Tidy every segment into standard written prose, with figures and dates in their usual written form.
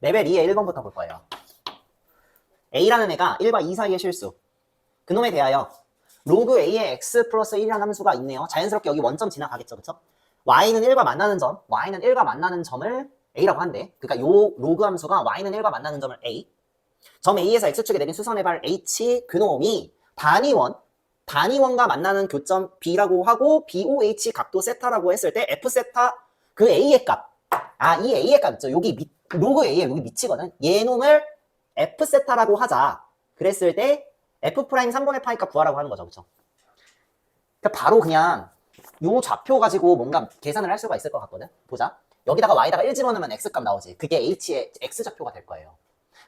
레벨 2의 1번부터 볼 거예요. A라는 애가 1과 2 사이의 실수. 그놈에 대하여 로그 A의 x 플러스 1이라는 함수가 있네요. 자연스럽게 여기 원점 지나가겠죠. 그쵸? Y는 1과 만나는 점을 A라고 한대. 그러니까 요 로그 함수가 Y는 1과 만나는 점을 A. 점 A에서 X축에 내린 수선의 발 H 그놈이 단위원과 만나는 교점 B라고 하고 BOH 각도 세타라고 했을 때 F 세타 그 A의 값. 이 A의 값 있죠. 로그 A에 여기 미치거든. 얘놈을 F 세타라고 하자. 그랬을 때 F 프라임 3분의 파이 값 구하라고 하는 거죠. 그쵸? 그러니까 바로 그냥 요 좌표 가지고 뭔가 계산을 할 수가 있을 것 같거든. 보자. 여기다가 Y다가 1 집어넣으면 X값 나오지. 그게 H의 X좌표가 될 거예요.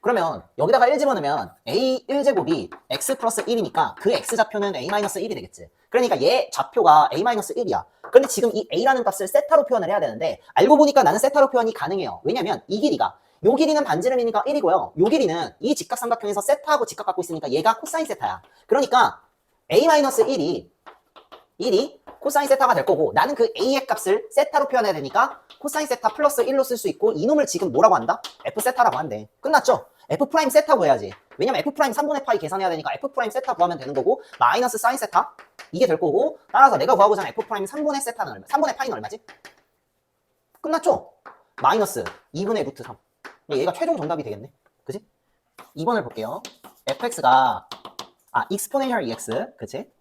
그러면 여기다가 1 집어넣으면 A 1제곱이 X 플러스 1이니까 그 X좌표는 A 마이너스 1이 되겠지. 그러니까 얘 좌표가 A 마이너스 1이야. 그런데 지금 이 A라는 값을 세타로 표현을 해야 되는데 알고 보니까 나는 세타로 표현이 가능해요. 왜냐면 이 길이가 요 길이는 반지름이니까 1이고요. 요 길이는 이 직각삼각형에서 세타하고 직각 갖고 있으니까 얘가 코사인 세타야. 그러니까 A-1이 코사인 세타가 될 거고 나는 그 A의 값을 세타로 표현해야 되니까 코사인 세타 플러스 1로 쓸 수 있고 이놈을 지금 뭐라고 한다? F 세타라고 한대. 끝났죠? F 프라임 세타 구해야지. 왜냐면 F 프라임 3분의 파이 계산해야 되니까 F 프라임 세타 구하면 되는 거고 마이너스 사인 세타 이게 될 거고 따라서 내가 구하고자 하는 F 프라임 3분의 세타는 얼마? 3분의 파이는 얼마지? 끝났죠? 마이너스 2분의 루트 3. 얘가 최종 정답이 되겠네. 그치? 2번을 볼게요. fx가 exponential EX 그치?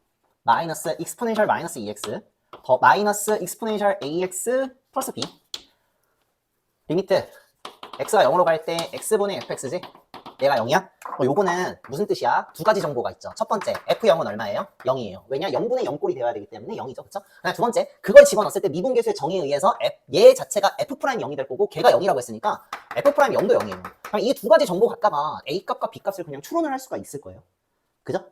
마이너스 exponential 마이너스 EX 더 마이너스 exponential AX 플러스 B 리미트 x가 0으로 갈 때 x분의 fx지? 얘가 0이야? 요거는 무슨 뜻이야? 두 가지 정보가 있죠. 첫 번째, f0은 얼마예요? 0이에요. 왜냐? 0분의 0꼴이 되어야 되기 때문에 0이죠. 그쵸? 두 번째, 그걸 집어넣었을 때 미분계수의 정의에 의해서 얘 자체가 f'0이 될 거고 걔가 0이라고 했으니까 f'0도 0이에요. 그럼 이 두 가지 정보 갖다가 a값과 b값을 그냥 추론을 할 수가 있을 거예요. 그죠?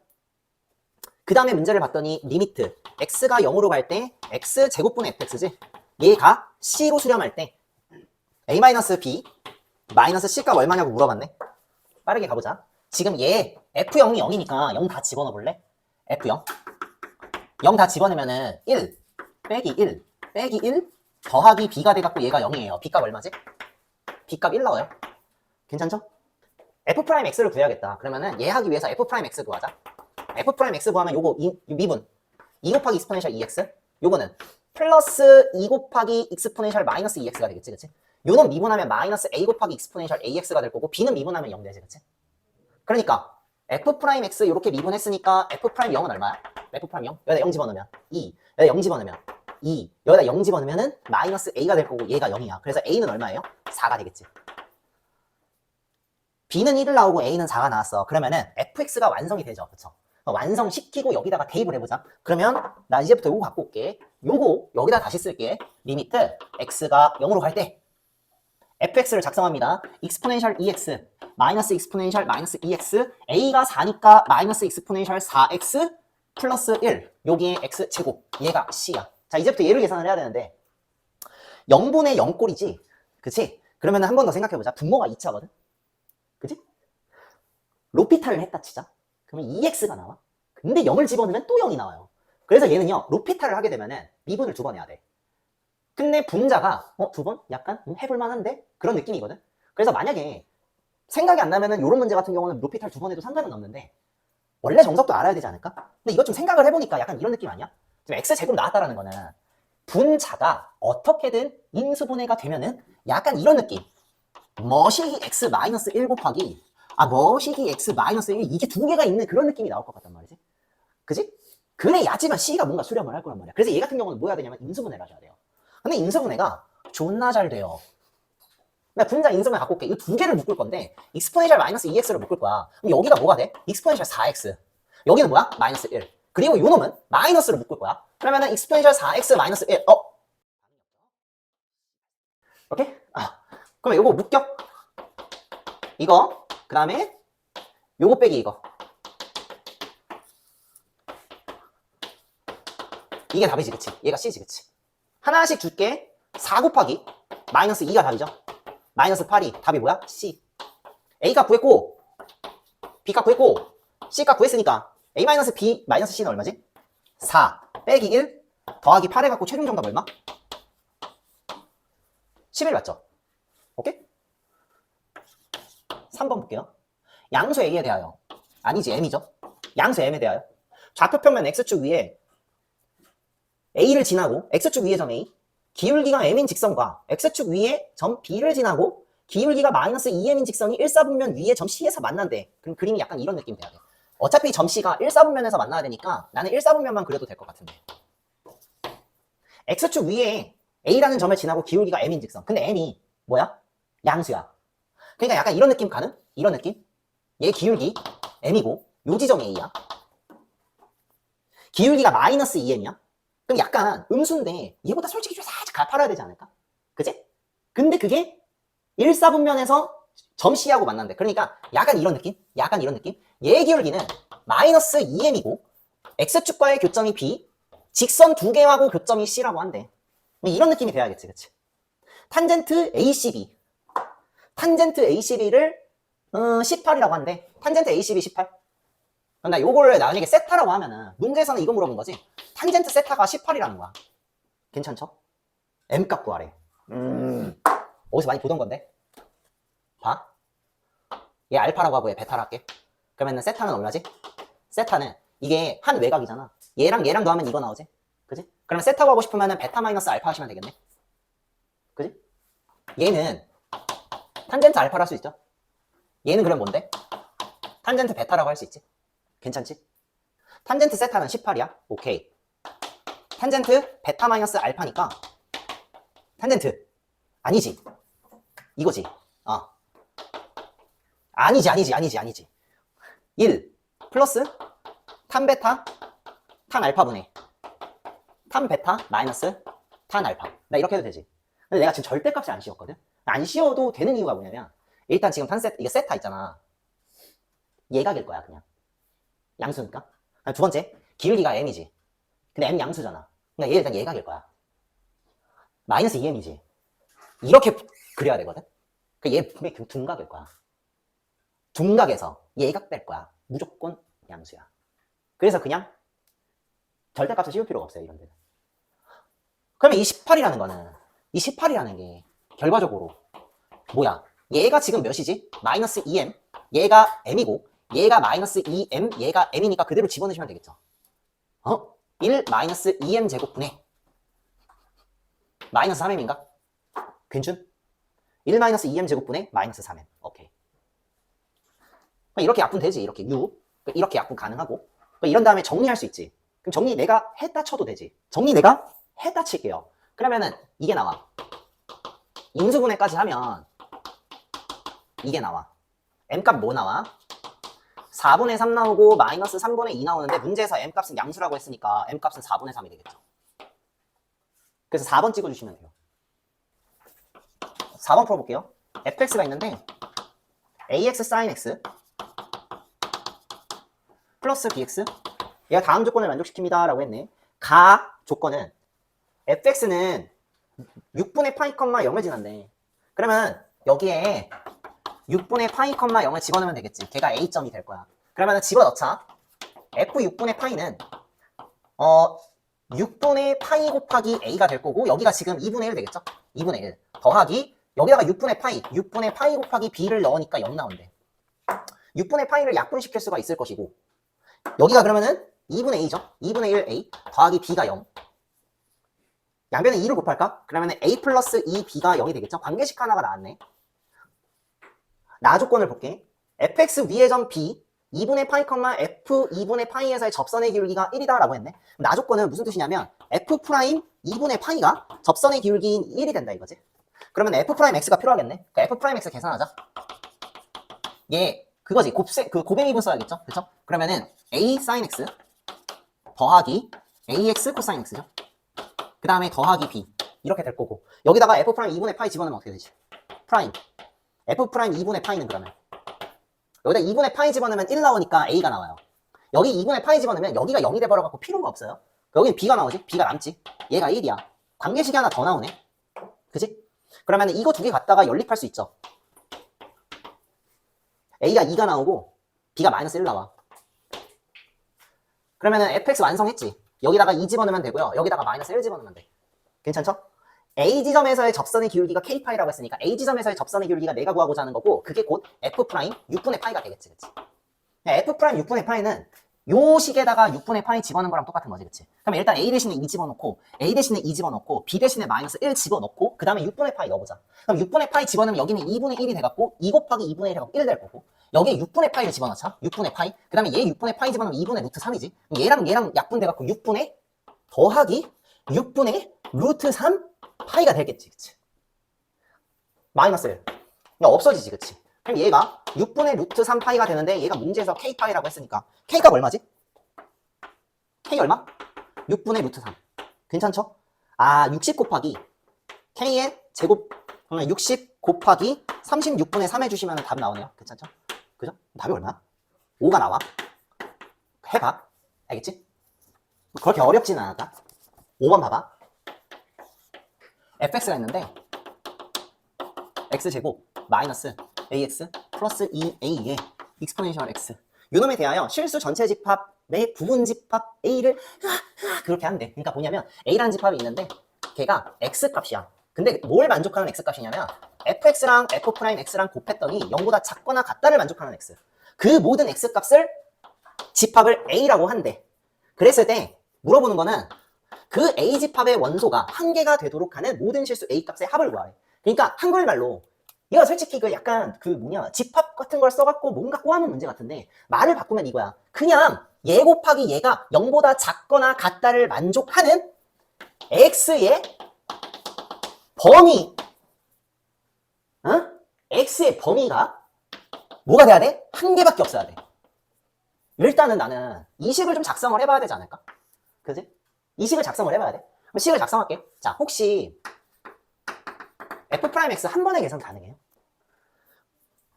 그 다음에 문제를 봤더니 리미트 x가 0으로 갈 때 x제곱분의 fx지? 얘가 c로 수렴할 때 a-b 마이너스 c값 얼마냐고 물어봤네. 빠르게 가보자. 지금 얘 f0이 0이니까 0 다 집어넣어 볼래? f0 0 다 집어넣으면은 1 빼기 1 빼기 1 더하기 b가 돼갖고 얘가 0이에요. b값 얼마지? b값 1 나와요. 괜찮죠? f'x를 구해야겠다. 그러면은 얘 하기 위해서 f'x 구하자. f'x 구하면 요거 미분 2 곱하기 익스포넨셜 2x 요거는 플러스 2 곱하기 익스포넨셜 마이너스 2x가 되겠지. 그치? 요는 미분하면 마이너스 a 곱하기 익스포넨셜 ax가 될 거고 b는 미분하면 0 되지. 그치? 그러니까 f'x 이렇게 미분했으니까 f'0은 얼마야? f'0 여기다 0 집어넣으면 2 여기다 0 집어넣으면 2 여기다 0 집어넣으면은 마이너스 a가 될 거고 얘가 0이야. 그래서 a는 얼마예요? 4가 되겠지. b는 1을 나오고 a는 4가 나왔어. 그러면은 fx가 완성이 되죠. 그쵸? 완성시키고 여기다가 대입을 해보자. 그러면 나 이제부터 요거 갖고 올게. 요거 여기다 다시 쓸게. 리미트 x가 0으로 갈 때 fx를 작성합니다. exponential EX 마이너스 exponential 마이너스 EX a가 4니까 마이너스 exponential 4x 플러스 1 여기에 x제곱 얘가 c야. 자 이제부터 얘를 계산을 해야 되는데 0분의 0꼴이지 그치? 그러면 한 번 더 생각해보자. 분모가 2차거든 그치? 로피탈을 했다 치자. 그러면 2x가 나와. 근데 0을 집어넣으면 또 0이 나와요. 그래서 얘는요 로피탈을 하게 되면은 미분을 2번 해야 돼. 근데 분자가 2번? 약간 해볼 만한데? 그런 느낌이거든. 그래서 만약에 생각이 안 나면은 이런 문제 같은 경우는 로피탈 2번 해도 상관은 없는데 원래 정석도 알아야 되지 않을까? 근데 이것 좀 생각을 해보니까 약간 이런 느낌 아니야? 지금 x제곱 나왔다라는 거는 분자가 어떻게든 인수분해가 되면은 약간 이런 느낌. 머시기 x 마이너스 1 곱하기 머시기 x 마이너스 1 이게 두 개가 있는 그런 느낌이 나올 것 같단 말이지. 그지? 그래야지만 c가 뭔가 수렴을 할 거란 말이야. 그래서 얘 같은 경우는 뭐 해야 되냐면 인수분해를 하셔야 돼요. 근데 인수분해가 존나 잘 돼요. 나 분자 인수분해 갖고 올게. 이 두 개를 묶을 건데 익스포넨셜 마이너스 2x를 묶을 거야. 그럼 여기가 뭐가 돼? 익스포넨셜 4x. 여기는 뭐야? 마이너스 1. 그리고 요 놈은 마이너스를 묶을 거야. 그러면은 익스포넨셜 4x 마이너스 1. 오케이? 그럼 요거 묶여. 이거 그 다음에 요거 빼기 이거. 이게 답이지 그치? 얘가 c지 그치? 하나씩 줄게. 4 곱하기 마이너스 2가 답이죠. 마이너스 8이 답이 뭐야? C. A값 구했고 B값 구했고 C값 구했으니까 A 마이너스 B 마이너스 C는 얼마지? 4 빼기 1 더하기 8 해갖고 최종 정답 얼마? 11 맞죠? 오케이? 3번 볼게요. 양수 A에 대하여 아니지 M이죠. 양수 M에 대하여 좌표평면 X축 위에 A를 지나고 X축 위에 점 A 기울기가 M인 직선과 X축 위에 점 B를 지나고 기울기가 마이너스 2M인 직선이 1사분면 위에 점 C에서 만난대. 그럼 그림이 약간 이런 느낌이 돼야 돼. 어차피 점 C가 1사분면에서 만나야 되니까 나는 1사분면만 그려도 될 것 같은데. X축 위에 A라는 점을 지나고 기울기가 M인 직선. 근데 M이 뭐야? 양수야. 그러니까 약간 이런 느낌 가는? 이런 느낌? 얘 기울기 M이고 요 지점이 A야. 기울기가 마이너스 2M이야. 그럼 약간 음수인데 얘보다 솔직히 좀 살짝 가팔아야 되지 않을까? 그치? 근데 그게 1사분면에서 점 C하고 만난대. 그러니까 약간 이런 느낌? 약간 이런 느낌? 얘의 기울기는 마이너스 2M이고 X축과의 교점이 B, 직선 두 개하고 교점이 C라고 한대. 이런 느낌이 돼야겠지, 그치? 탄젠트 ACB. 탄젠트 ACB를 18이라고 한대. 탄젠트 ACB 18. 그럼 나 요거를 나중에 세타라고 하면은 문제에서는 이거 물어본 거지. 탄젠트 세타가 18이라는 거야. 괜찮죠? M값 구하래. 어디서 많이 보던 건데. 봐. 얘 알파라고 하고 얘 베타라 할게. 그러면은 세타는 얼마지? 세타는 이게 한 외곽이잖아. 얘랑 얘랑 더하면 이거 나오지? 그지? 그러면 세타 구하고 싶으면은 베타 마이너스 알파 하시면 되겠네. 그지? 얘는 탄젠트 알파를 할 수 있죠? 얘는 그럼 뭔데? 탄젠트 베타라고 할 수 있지? 괜찮지? 탄젠트 세타는 18이야? 오케이. 탄젠트 베타 마이너스 알파니까 탄젠트 아니지 이거지. 아니지 1 플러스 탄 베타 탄 알파분의 탄 베타 마이너스 탄 알파. 나 이렇게 해도 되지. 근데 내가 지금 절대값이 안 씌웠거든. 안 씌워도 되는 이유가 뭐냐면 일단 지금 탄 세타 이게 세타 있잖아. 예각일 거야 그냥. 양수니까. 두 번째 기울기가 M이지. 근데 M 양수잖아. 그러니까 얘 일단 예각일 거야. 마이너스 2M이지. 이렇게 그려야 되거든. 그러니까 얘 분명히 둔각일 거야. 둔각에서 예각될 거야. 무조건 양수야. 그래서 그냥 절대값을 씌울 필요가 없어요 이런 데는. 그러면 이 18이라는 거는 이 18이라는 게 결과적으로 뭐야? 얘가 지금 몇이지? 마이너스 2M. 얘가 M이고 얘가 마이너스 2M, 얘가 M이니까 그대로 집어넣으시면 되겠죠. 1 마이너스 2M 제곱분의 마이너스 3M인가? 괜춘? 1 마이너스 2M 제곱분의 마이너스 3M. 오케이. 이렇게 약분 되지. 이렇게 U. 이렇게 약분 가능하고. 이런 다음에 정리할 수 있지. 그럼 정리 내가 했다 쳐도 되지. 정리 내가 했다 칠게요. 그러면은 이게 나와. 인수분해까지 하면 이게 나와. M값 뭐 나와? 4분의 3 나오고 마이너스 3분의 2 나오는데 문제에서 M값은 양수라고 했으니까 M값은 4분의 3이 되겠죠. 그래서 4번 찍어주시면 돼요. 4번 풀어볼게요. fx가 있는데 ax sin x 플러스 bx 얘가 다음 조건을 만족시킵니다 라고 했네. 가 조건은 fx는 6분의 파이 컴마 0을 지난대. 그러면 여기에 6분의 파이 컴마 0을 집어넣으면 되겠지. 걔가 a점이 될 거야. 그러면 집어넣자. f 6분의 파이는 6분의 파이 곱하기 a가 될 거고 여기가 지금 2분의 1 되겠죠? 2분의 1 더하기 여기다가 6분의 파이 곱하기 b를 넣으니까 0 나온대. 6분의 파이를 약분시킬 수가 있을 것이고 여기가 그러면은 2분의 a죠? 2분의 1 a 더하기 b가 0. 양변에 2를 곱할까? 그러면은 a 플러스 2b가 0이 되겠죠? 관계식 하나가 나왔네. 나 조건을 볼게. fx 위의 점 b 2분의 파이 컴마 f 2분의 파이에서의 접선의 기울기가 1이다 라고 했네. 나 조건은 무슨 뜻이냐면 f 프라임 2분의 파이가 접선의 기울기인 1이 된다 이거지. 그러면 f 프라임 x가 필요하겠네. 그러니까 f 프라임 x 계산하자. 얘 그거지. 고배미분 써야겠죠? 그쵸? 그러면은 a sin x 더하기 ax 코사인 x죠. 그 다음에 더하기 b 이렇게 될 거고 여기다가 f 프라임 2분의 파이 집어넣으면 어떻게 되지? 프라임 f 프라임 2분의 파이는 그러면 여기다 2분의 파이 집어넣으면 1 나오니까 a가 나와요. 여기 2분의 파이 집어넣으면 여기가 0이 돼버려갖고 필요가 없어요. 여기 b가 나오지? b가 남지? 얘가 1이야. 관계식이 하나 더 나오네. 그치? 그러면 이거 두 개 갖다가 연립할 수 있죠. a가 2가 나오고 b가 마이너스 1 나와. 그러면은 fx 완성했지. 여기다가 2 집어넣으면 되고요. 여기다가 마이너스 1 집어넣으면 돼. 괜찮죠? A 지점에서의 접선의 기울기가 K파이라고 했으니까 A 지점에서의 접선의 기울기가 내가 구하고자 하는 거고 그게 곧 F 프라임 6분의 파이가 되겠지, 그치? F 프라임 6분의 파이는 요 식에다가 6분의 파이 집어넣은 거랑 똑같은 거지, 그치? 그럼 일단 A 대신에 2 집어넣고 A 대신에 2 집어넣고 B 대신에 마이너스 1 집어넣고 그 다음에 6분의 파이 넣어보자. 그럼 6분의 파이 집어넣으면 여기는 2분의 1이 돼갖고 2 곱하기 2분의 1이 돼갖고 1 될 거고 여기에 6분의 파이를 집어넣자. 6분의 파이. 그 다음에 얘 6분의 파이 집어넣으면 2분의 루트 3이지. 얘랑 약분돼갖고 6분의 더하기 6분의 루트 3 파이가 되겠지, 그치? 마이너스 1. 그러니까 없어지지, 그치? 그럼 얘가 6분의 루트 3 파이가 되는데 얘가 문제에서 K 파이라고 했으니까 K값 얼마지? K 얼마? 6분의 루트 3. 괜찮죠? 아, 60 곱하기 K의 제곱, 그러면 60 곱하기 36분의 3 해주시면 답 나오네요. 괜찮죠? 그죠? 답이 얼마야? 5가 나와. 해봐. 알겠지? 그렇게 어렵지는 않았다. 5번 봐봐. fx가 있는데 x제곱 마이너스 ax 플러스 2a의 익스포넨셜 x 요놈에 대하여 실수 전체 집합의 부분 집합 a를 그렇게 한대. 그러니까 뭐냐면 a라는 집합이 있는데 걔가 x값이야. 근데 뭘 만족하는 x값이냐면 fx랑 f'x랑 곱했더니 0보다 작거나 같다를 만족하는 x. 그 모든 x값을 집합을 a라고 한대. 그랬을 때 물어보는 거는 그 A 집합의 원소가 한 개가 되도록 하는 모든 실수 A 값의 합을 구하래. 그러니까 한글말로 이거 솔직히 그 약간 그 뭐냐 집합 같은 걸 써갖고 뭔가 꼬아놓은 문제 같은데 말을 바꾸면 이거야. 그냥 얘 곱하기 얘가 0보다 작거나 같다를 만족하는 X의 범위, X의 범위가 뭐가 돼야 돼? 한 개밖에 없어야 돼. 일단은 나는 이 식을 좀 작성을 해봐야 되지 않을까? 그지? 이 식을 작성을 해봐야 돼. 그럼 식을 작성할게. 자, 혹시 f'x 한 번에 계산 가능해요?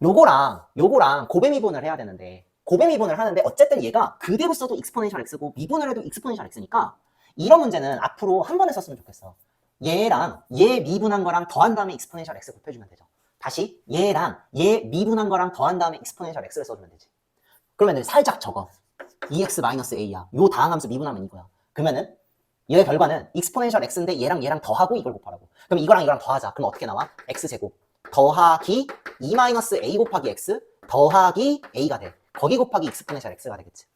요거랑 곱의 미분을 해야 되는데 곱의 미분을 하는데 어쨌든 얘가 그대로 써도 익스포넨셜 x고 미분을 해도 익스포넨셜 x니까 이런 문제는 앞으로 한 번에 썼으면 좋겠어. 얘랑 얘 미분한 거랑 더한 다음에 익스포넨셜 x 곱해주면 되죠. 다시 얘랑 얘 미분한 거랑 더한 다음에 익스포넨셜 x를 써주면 되지. 그러면 살짝 적어. 2x-a야. 요 다항 함수 미분하면 이거야. 그러면은 얘의 결과는 익스포넨셜 x인데 얘랑 더하고 이걸 곱하라고. 그럼 이거랑 더하자. 그럼 어떻게 나와? x제곱 더하기 2-a 곱하기 x 더하기 a가 돼. 거기 곱하기 익스포넨셜 x가 되겠지.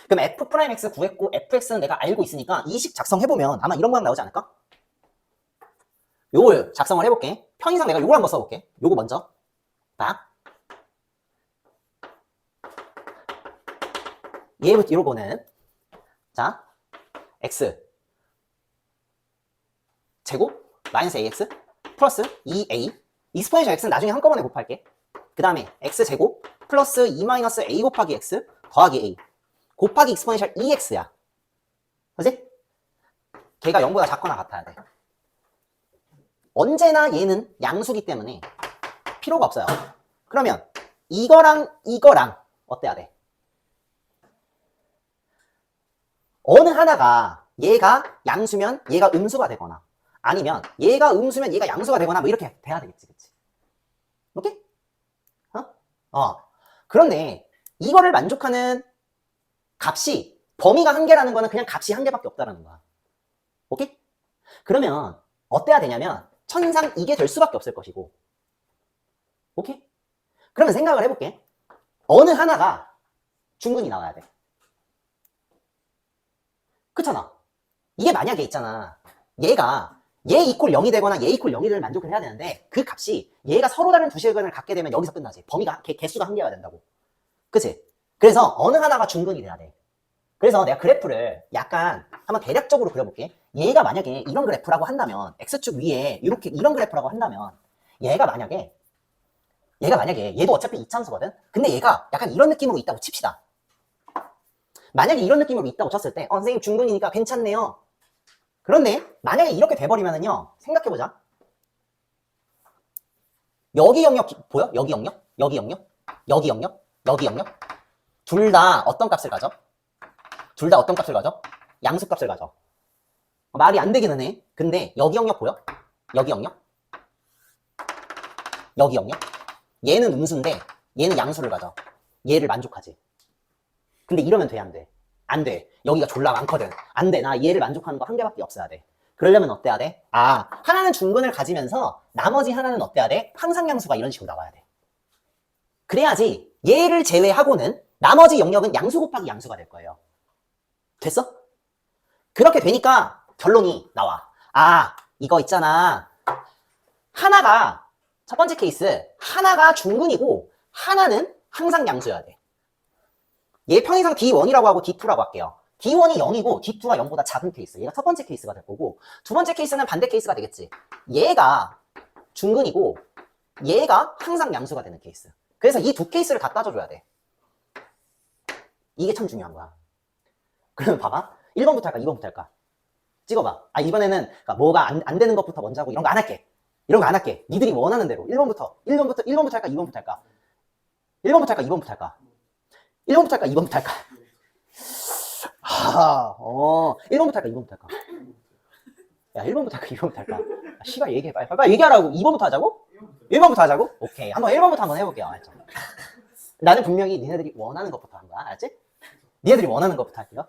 그럼 f'x 구했고 fx는 내가 알고 있으니까 이 식 작성해보면 아마 이런 모양 나오지 않을까? 요걸 작성을 해볼게. 편의상 내가 요걸 한번 써볼게. 요거 먼저 봐. 얘부터 요거는 자 x 제곱 마이너스 ax 플러스 2a 익스포넨셜 x는 나중에 한꺼번에 곱할게. 그 다음에 x 제곱 플러스 2-a 곱하기 x 더하기 a 곱하기 익스포넨셜 2x야. 그치? 걔가 0보다 작거나 같아야 돼. 언제나 얘는 양수기 때문에 필요가 없어요. 그러면 이거랑 어때야 돼? 어느 하나가 얘가 양수면 얘가 음수가 되거나 아니면 얘가 음수면 얘가 양수가 되거나 뭐 이렇게 돼야 되겠지, 그치? 오케이? 그런데 이거를 만족하는 값이 범위가 한 개라는 거는 그냥 값이 한 개밖에 없다라는 거야. 오케이? 그러면 어때야 되냐면 천상 이게 될 수밖에 없을 것이고. 오케이? 그러면 생각을 해볼게. 어느 하나가 중근이 나와야 돼. 그렇잖아. 이게 만약에 있잖아. 얘가 얘 이퀄 0이 되거나 얘 이퀄 0이 를 만족을 해야 되는데 그 값이 얘가 서로 다른 두 실근을 갖게 되면 여기서 끝나지. 범위가 개수가 한 개가 된다고. 그치? 그래서 어느 하나가 중근이 돼야 돼. 그래서 내가 그래프를 약간 한번 대략적으로 그려볼게. 얘가 만약에 이런 그래프라고 한다면 x축 위에 이렇게 이런 그래프라고 한다면 얘가 만약에 얘도 어차피 이차함수거든. 근데 얘가 약간 이런 느낌으로 있다고 칩시다. 만약에 이런 느낌으로 있다고 쳤을 때 선생님 중근이니까 괜찮네요. 그런데 만약에 이렇게 돼버리면은요, 생각해보자. 여기 영역 보여? 여기 영역? 여기 영역? 여기 영역? 여기 영역? 둘 다 어떤 값을 가져? 둘 다 어떤 값을 가져? 양수값을 가져. 말이 안 되기는 해. 근데 여기 영역 보여? 여기 영역? 여기 영역? 얘는 음수인데 얘는 양수를 가져. 얘를 만족하지. 근데 이러면 돼, 안 돼? 안 돼. 여기가 졸라 많거든. 안 돼. 나 얘를 만족하는 거 한 개밖에 없어야 돼. 그러려면 어때야 돼? 아, 하나는 중근을 가지면서 나머지 하나는 어때야 돼? 항상량수가 이런 식으로 나와야 돼. 그래야지 얘를 제외하고는 나머지 영역은 양수 곱하기 양수가 될 거예요. 됐어? 그렇게 되니까 결론이 나와. 아, 이거 있잖아. 하나가, 첫 번째 케이스, 하나가 중근이고 하나는 항상 양수여야 돼. 얘 편의상 D1이라고 하고 D2라고 할게요. D1이 0이고 D2가 0보다 작은 케이스. 얘가 첫 번째 케이스가 될 거고, 두 번째 케이스는 반대 케이스가 되겠지. 얘가 중근이고 얘가 항상 양수가 되는 케이스. 그래서 이 두 케이스를 다 따져줘야 돼. 이게 참 중요한 거야. 그러면 봐봐. 1번부터 할까? 2번부터 할까? 찍어봐. 아, 이번에는 그러니까 뭐가 안 되는 것부터 먼저 하고 이런 거 안 할게. 이런 거 안 할게. 니들이 원하는 대로. 1번부터 할까? 2번부터 할까? 1번부터 할까? 2번부터 할까? 1번부터 할까? 2번부터 할까? 1번부터 할까? 2번부터 할까? 야, 1번부터 할까? 2번부터 할까? 아, 씨발 얘기해. 빨리 얘기하라고. 2번부터 하자고? 1번부터 하자고? 오케이. 한번 1번부터 한번 해볼게요. 알죠? 나는 분명히 니네들이 원하는 것부터 한 거야. 알았지? 니네들이 원하는 것부터 할게요.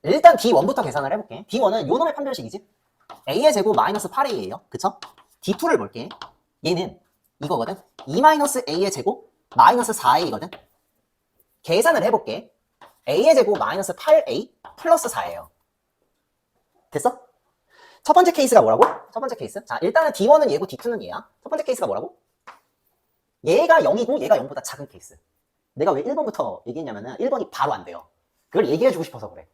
일단 D1부터 계산을 해볼게. D1은 요놈의 판별식이지? A의 제곱 마이너스 8A예요. 그쵸? D2를 볼게. 얘는 이거거든? 2-A의 제곱 마이너스 4A거든? 계산을 해볼게. A의 제곱 마이너스 8A 플러스 4예요. 됐어? 첫 번째 케이스가 뭐라고? 첫 번째 케이스. 자, 일단은 D1은 얘고 D2는 얘야. 첫 번째 케이스가 뭐라고? 얘가 0이고 얘가 0보다 작은 케이스. 내가 왜 1번부터 얘기했냐면은 1번이 바로 안 돼요. 그걸 얘기해주고 싶어서 그래.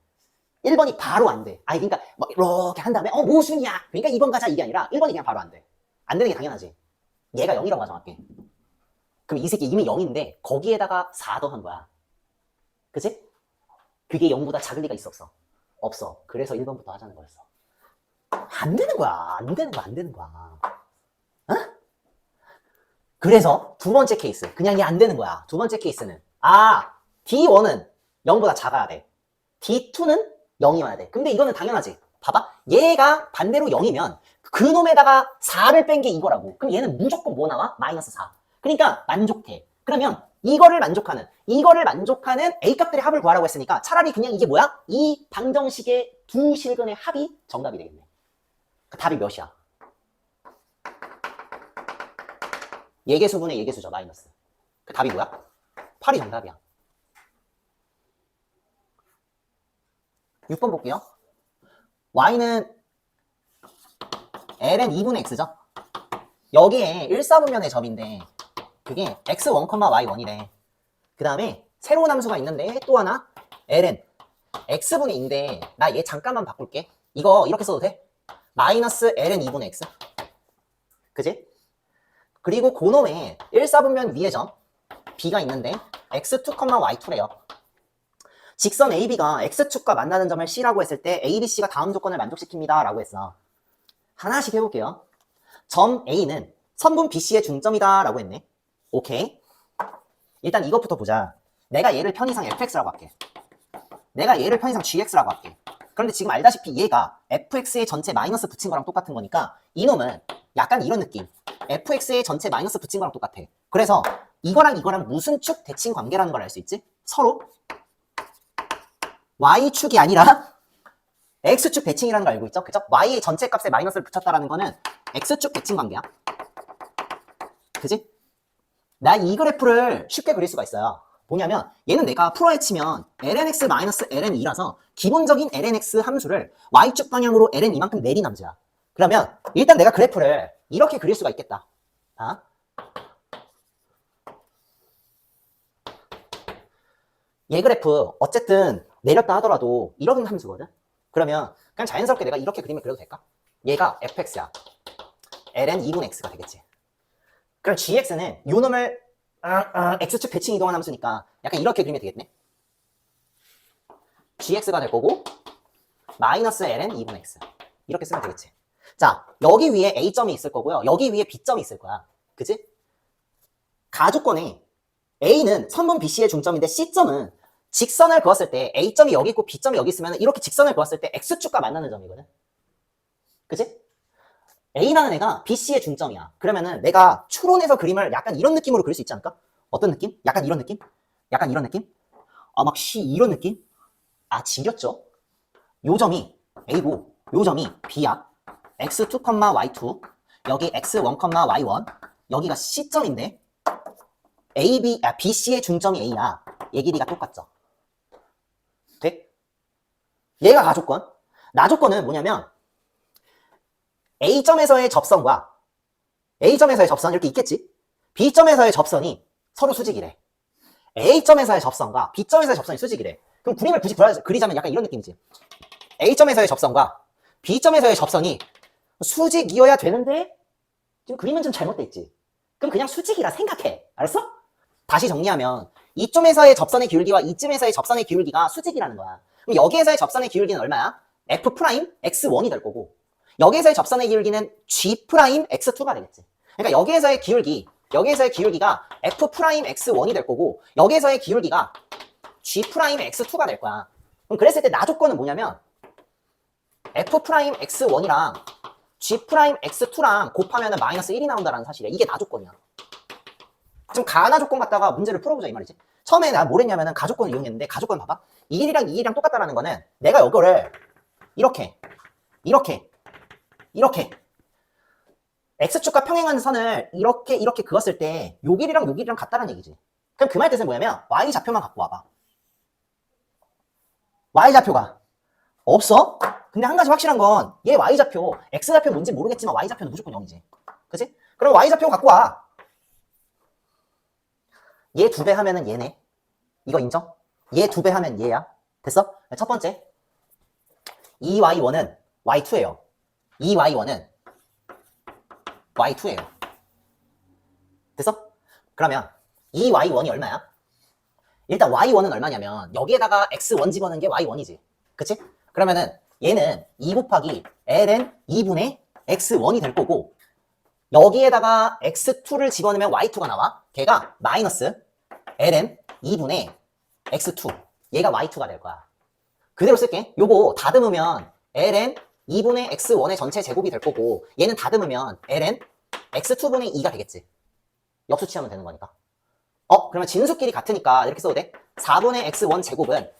1번이 바로 안 돼. 아니, 그러니까 막 이렇게 한 다음에 모순이야. 그러니까 2번 가자 이게 아니라 1번이 그냥 바로 안 돼. 안 되는 게 당연하지. 얘가 0이라고 가정할게. 그럼 이 새끼 이미 0인데 거기에다가 4 더한 거야. 그치? 그게 0보다 작을 리가 있어 없어? 없어. 그래서 1번부터 하자는 거였어. 안 되는 거야. 안 되는 거야. 안 되는 거야. 어? 그래서 두 번째 케이스. 그냥 이게 안 되는 거야. 두 번째 케이스는 D1은 0보다 작아야 돼. D2는 0이어야 돼. 근데 이거는 당연하지. 봐봐. 얘가 반대로 0이면 그 놈에다가 4를 뺀 게 이거라고. 그럼 얘는 무조건 뭐 나와? 마이너스 4. 그러니까 만족해. 그러면 이거를 만족하는 A값들의 합을 구하라고 했으니까 차라리 그냥 이게 뭐야? 이 방정식의 두 실근의 합이 정답이 되겠네. 그 답이 몇이야? 예계수분의 예계수죠. 마이너스. 그 답이 뭐야? 8이 정답이야. 6번 볼게요. y는 ln 2분의 x죠. 여기에 1사분면의 점인데 그게 x1, y1이래. 그 다음에 새로운 함수가 있는데 또 하나 ln x분의 2인데 나 얘 잠깐만 바꿀게. 이거 이렇게 써도 돼? 마이너스 ln 2분의 x. 그지? 그리고 그놈에 1사분면 위에 점 b가 있는데 x2, y2래요. 직선 AB가 X축과 만나는 점을 C라고 했을 때 A, B, C가 다음 조건을 만족시킵니다 라고 했어. 하나씩 해볼게요. 점 A는 선분 BC의 중점이다 라고 했네. 오케이. 일단 이것부터 보자. 내가 얘를 편의상 fx라고 할게. 내가 얘를 편의상 gx라고 할게. 그런데 지금 알다시피 얘가 fx의 전체 마이너스 붙인 거랑 똑같은 거니까 이놈은 약간 이런 느낌. fx의 전체 마이너스 붙인 거랑 똑같아. 그래서 이거랑 이거랑 무슨 축 대칭 관계라는 걸 알 수 있지? 서로 y축이 아니라 x축 대칭이라는 걸 알고 있죠? 그죠? y의 전체 값에 마이너스를 붙였다라는 거는 x축 대칭 관계야. 그지? 나 이 그래프를 쉽게 그릴 수가 있어요. 뭐냐면 얘는 내가 풀어에 치면 lnx 마이너스 ln2라서 기본적인 lnx 함수를 y축 방향으로 ln 이만큼 내린 함수야. 그러면 일단 내가 그래프를 이렇게 그릴 수가 있겠다. 얘 그래프 어쨌든 내렸다 하더라도 이런 함수거든? 그러면 그냥 자연스럽게 내가 이렇게 그림을 그려도 될까? 얘가 fx야. ln 2분의 x가 되겠지. 그럼 gx는 요 놈을 x축 대칭 이동한 함수니까 약간 이렇게 그리면 되겠네. gx가 될 거고 마이너스 ln 2분의 x 이렇게 쓰면 되겠지. 자, 여기 위에 a점이 있을 거고요. 여기 위에 b점이 있을 거야. 그치? 가조건에 a는 선분 BC의 중점인데 C점은 직선을 그었을 때 A점이 여기 있고 B점이 여기 있으면 이렇게 직선을 그었을 때 X축과 만나는 점이거든. 그치? A라는 애가 BC의 중점이야. 그러면은 내가 추론해서 그림을 약간 이런 느낌으로 그릴 수 있지 않을까? 어떤 느낌? 약간 이런 느낌? 약간 이런 느낌? 막 이런 느낌? 지렸죠? 요 점이 A고 요 점이 B야. x2, y2 여기 x1, y1 여기가 C점인데 BC의 중점이 A야. 얘 길이가 똑같죠. 돼? 얘가 가조건. 나조건은 뭐냐면 A점에서의 접선과 A점에서의 접선 이렇게 있겠지? B점에서의 접선이 서로 수직이래. A점에서의 접선과 B점에서의 접선이 수직이래. 그럼 그림을 굳이 그리자면 약간 이런 느낌이지. A점에서의 접선과 B점에서의 접선이 수직이어야 되는데 지금 그림은 좀 잘못돼 있지. 그럼 그냥 수직이라 생각해. 알았어? 다시 정리하면 이점에서의 접선의 기울기와 이쯤에서의 접선의 기울기가 수직이라는 거야. 그럼 여기에서의 접선의 기울기는 얼마야? F'X1이 될 거고 여기에서의 접선의 기울기는 G'X2가 되겠지. 그러니까 여기에서의 기울기가 F'X1이 될 거고 여기에서의 기울기가 G'X2가 될 거야. 그럼 그랬을 때 나조건은 뭐냐면 F'X1이랑 G'X2랑 곱하면 마이너스 1이 나온다는 사실이야. 이게 나조건이야. 지금 가나조건 갖다가 문제를 풀어보자 이 말이지. 처음에 내가 뭘 했냐면은 가조건을 이용했는데 가조건 봐봐. 이 길이랑 똑같다라는 거는 내가 이거를 이렇게 X축과 평행하는 선을 이렇게 그었을 때 요 길이랑 같다는 얘기지. 그럼 그 말 뜻은 뭐냐면 Y좌표만 갖고 와봐. Y좌표가 없어? 근데 한 가지 확실한 건 얘 Y좌표, X좌표 뭔지 모르겠지만 Y좌표는 무조건 0이지. 그치? 그럼 Y좌표 갖고 와. 얘 2배 하면은 얘네. 이거 인정? 얘 2배 하면 얘야. 됐어? 첫 번째. 2y1은 y2예요. 2y1은 y2예요. 됐어? 그러면 2y1이 얼마야? 일단 y1은 얼마냐면 여기에다가 x1 집어넣은 게 y1이지. 그치? 그러면은 얘는 2 곱하기 ln 2분의 x1이 될 거고 여기에다가 x2를 집어넣으면 y2가 나와. 걔가 마이너스 ln 2분의 x2. 얘가 y2가 될 거야. 그대로 쓸게. 요거 다듬으면 ln 2분의 x1의 전체 제곱이 될 거고 얘는 다듬으면 ln x2분의 2가 되겠지. 역수치하면 되는 거니까. 그러면 진수끼리 같으니까 이렇게 써도 돼. 4분의 x1 제곱은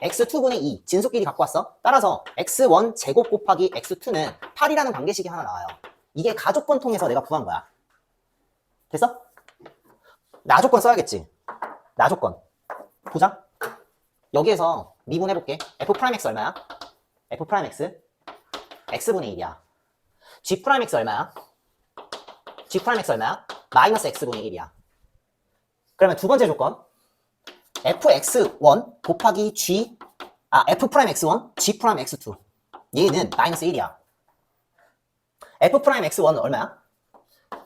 x2분의 2 진수끼리 갖고 왔어. 따라서 x1 제곱 곱하기 x2는 8이라는 관계식이 하나 나와요. 이게 가조건 통해서 내가 구한 거야. 됐어? 나조건 써야겠지. 나조건 보자. 여기에서 미분해볼게. F'X 얼마야? F'X X분의 1이야. G'X 얼마야? G'X 얼마야? 마이너스 X분의 1이야. 그러면 두 번째 조건 Fx1 곱하기 F'X1 G'X2 얘는 마이너스 1이야. F'X1은 얼마야?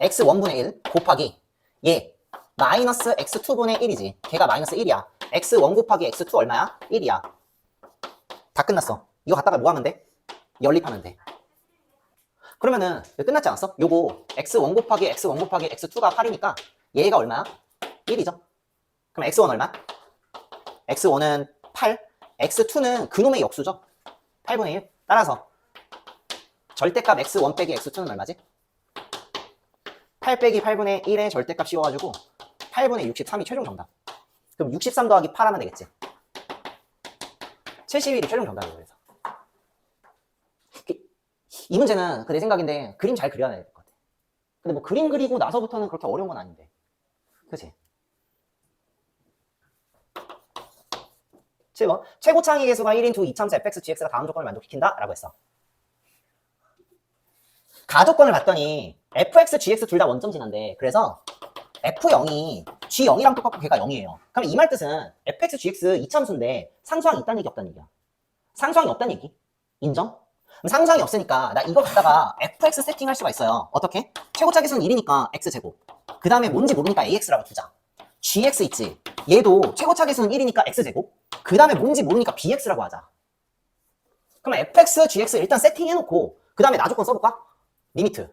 X1분의 1 곱하기 얘 마이너스 X2분의 1이지. 걔가 마이너스 1이야. X1 곱하기 X2 얼마야? 1이야. 다 끝났어. 이거 갖다가 뭐 하면 돼? 연립하면 돼. 그러면은 끝났지 않았어? 요거 X1 곱하기 X2가 8이니까 얘가 얼마야? 1이죠. 그럼 X1 얼마? X1은 8, X2는 그놈의 역수죠. 8분의 1. 따라서 절대값 X1 빼기 X2는 얼마지? 8 빼기 8분의 1의 절대값 씌워가지고 8분의 63이 최종 정답. 그럼 63 더하기 8 하면 되겠지. 71이 최종 정답이에요. 그래서 이 문제는 내 생각인데 그림 잘 그려야 될 것 같아. 근데 뭐 그림 그리고 나서부터는 그렇게 어려운 건 아닌데. 그치? 7번 최고 창의 계수가 1인투 이참수 fx, gx가 다음 조건을 만족시킨다 라고 했어. 가조건을 봤더니 fx, gx 둘 다 원점 진한데 그래서 f0이 g0이랑 똑같고 걔가 0이에요. 그럼 이 말 뜻은 fx, gx 이참수인데 상수항이 있다는 얘기 없다는 얘기야. 상수항이 없다는 얘기. 인정? 그럼 상수항이 없으니까 나 이거 갖다가 fx 세팅할 수가 있어요. 어떻게? 최고차 계수는 1이니까 x제곱. 그 다음에 뭔지 모르니까 ax라고 두자. gx 있지. 얘도 최고차 계수는 1이니까 x제곱. 그 다음에 뭔지 모르니까 bx라고 하자. 그럼 fx, gx 일단 세팅해놓고 그 다음에 나조건 써볼까? 리미트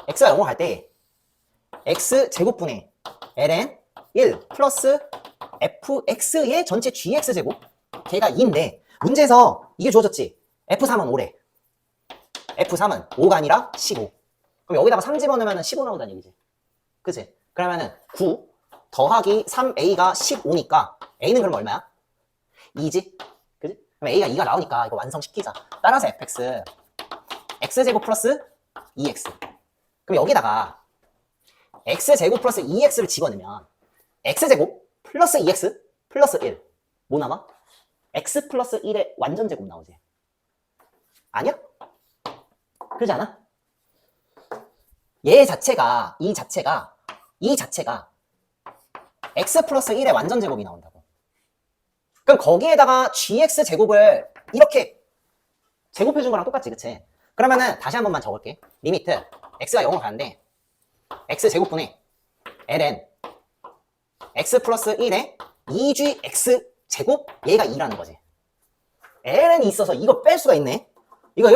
x가 0으로 갈 때 x제곱분의 ln 1 플러스 fx의 전체 gx제곱 걔가 2인데 문제에서 이게 주어졌지. F3은 5래. F3은 5가 아니라 15. 그럼 여기다가 3 집어넣으면 15 나온다는 얘기지. 그치? 그러면은 9 더하기 3a가 15니까 a는 그럼 얼마야? 2지? 그치? 그럼 A가 2가 나오니까 이거 완성시키자. 따라서 fx x제곱 플러스 2x. 그럼 여기다가 x제곱 플러스 2x를 집어넣으면 x제곱 플러스 2x 플러스 1. 뭐 남아? x 플러스 1의 완전제곱 나오지. 아니야? 그러지 않아? 얘 자체가 이 자체가 x 플러스 1의 완전제곱이 나온다고. 그럼 거기에다가 gx 제곱을 이렇게 제곱해준 거랑 똑같지, 그치? 그러면은 다시 한 번만 적을게. 리미트 x가 0으로 가는데 x 제곱분의 ln x 플러스 1의 2gx 제곱 얘가 2라는 거지. ln이 있어서 이거 뺄 수가 있네. 이거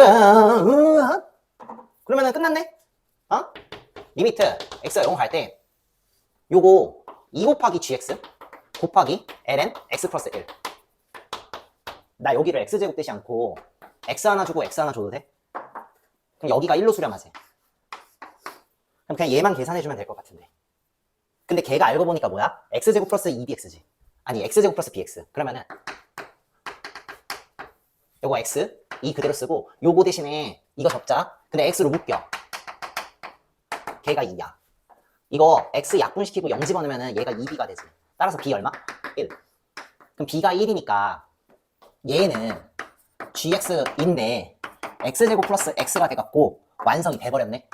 그러면은 끝났네? 어? 리미트 x가 0 갈 때 요거 2 곱하기 gx 곱하기 ln x 플러스 1. 나 여기를 x제곱 대시 않고 x 하나 주고 x 하나 줘도 돼? 그럼 여기가 1로 수렴하지. 그럼 그냥 얘만 계산해주면 될 것 같은데. 근데 걔가 알고 보니까 뭐야? x제곱 플러스 2bx지. 아니 x제곱 플러스 bx. 그러면은 요거 x 이 그대로 쓰고 요거 대신에 이거 접자. 근데 x로 묶여. 걔가 2야. 이거 x 약분시키고 0 집어넣으면 얘가 2b가 되지. 따라서 b 얼마? 1. 그럼 b가 1이니까 얘는 gx인데 x제곱 플러스 x가 돼갖고 완성이 돼버렸네.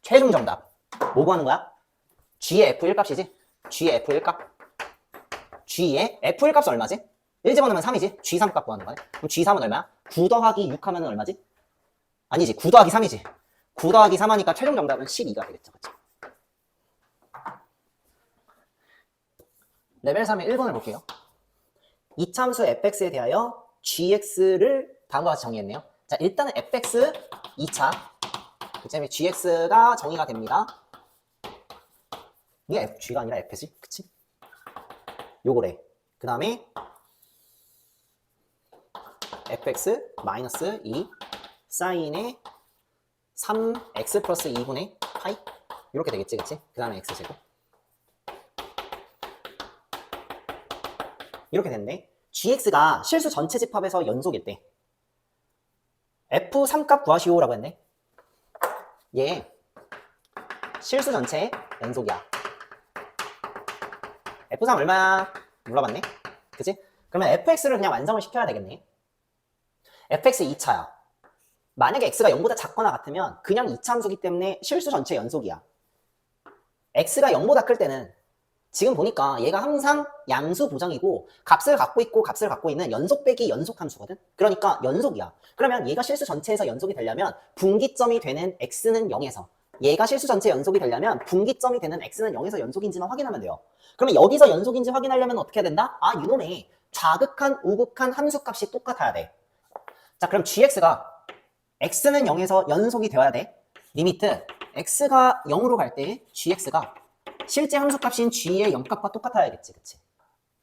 최종 정답. 뭐 구하는 거야? g의 f1 값이지? g의 f1 값. g의 f1 값은 얼마지? 1 집어넣으면 3이지? g3 값 구하는 거네. 그럼 g3은 얼마야? 9 더하기 6 하면 얼마지? 아니지, 9 더하기 3이지. 9 더하기 3 하니까 최종 정답은 12가 되겠죠. 그치? 레벨 3의 1번을 볼게요. 이참수 fx에 대하여 gx를 다음과 같이 정의했네요. 자, 일단은 fx 2차 그다음에 gx가 정의가 됩니다. 이게 g가 아니라 f지, 그치? 요거래. 그 다음에 fx 마이너스 2 사인의 3x 플러스 2분의 파이 이렇게 되겠지, 그치? 그 다음에 x제곱 이렇게 됐네. gx가 실수 전체 집합에서 연속일 때 f3 값 구하시오라고 했네. 얘 실수 전체 연속이야. f3 얼마야? 물어봤네. 그치? 그러면 fx를 그냥 완성을 시켜야 되겠네. fx 2차야. 만약에 x가 0보다 작거나 같으면 그냥 2차 함수기 때문에 실수 전체 연속이야. x가 0보다 클 때는 지금 보니까 얘가 항상 양수 보정이고 값을 갖고 있고 값을 갖고 있는 연속 빼기 연속 함수거든. 그러니까 연속이야. 그러면 얘가 실수 전체에서 연속이 되려면 분기점이 되는 x는 0에서 얘가 실수 전체 연속이 되려면 분기점이 되는 x는 0에서 연속인지만 확인하면 돼요. 그러면 여기서 연속인지 확인하려면 어떻게 해야 된다? 아, 이놈의 좌극한 우극한 함수값이 똑같아야 돼. 자, 그럼 gx가 x는 0에서 연속이 되어야 돼. 리미트 x가 0으로 갈 때 gx가 실제 함수값인 g의 0값과 똑같아야겠지, 그치?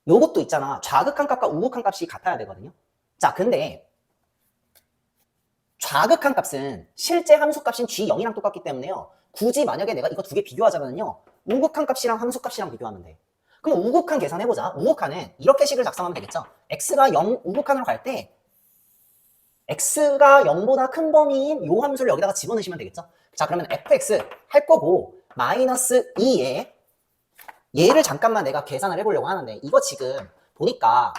요것도 있잖아. 좌극한 값과 우극한 값이 같아야 되거든요. 자, 근데 좌극한 값은 실제 함수값인 g0이랑 똑같기 때문에요. 굳이 만약에 내가 이거 두 개 비교하자면요. 우극한 값이랑 함수값이랑 비교하면 돼. 그럼 우극한 계산해보자. 우극한은 이렇게 식을 작성하면 되겠죠. x가 0 우극한으로 갈 때 x가 0보다 큰 범위인 요 함수를 여기다가 집어넣으시면 되겠죠. 자, 그러면 fx 할 거고 마이너스 2에 얘를 잠깐만 내가 계산을 해보려고 하는데 이거 지금 보니까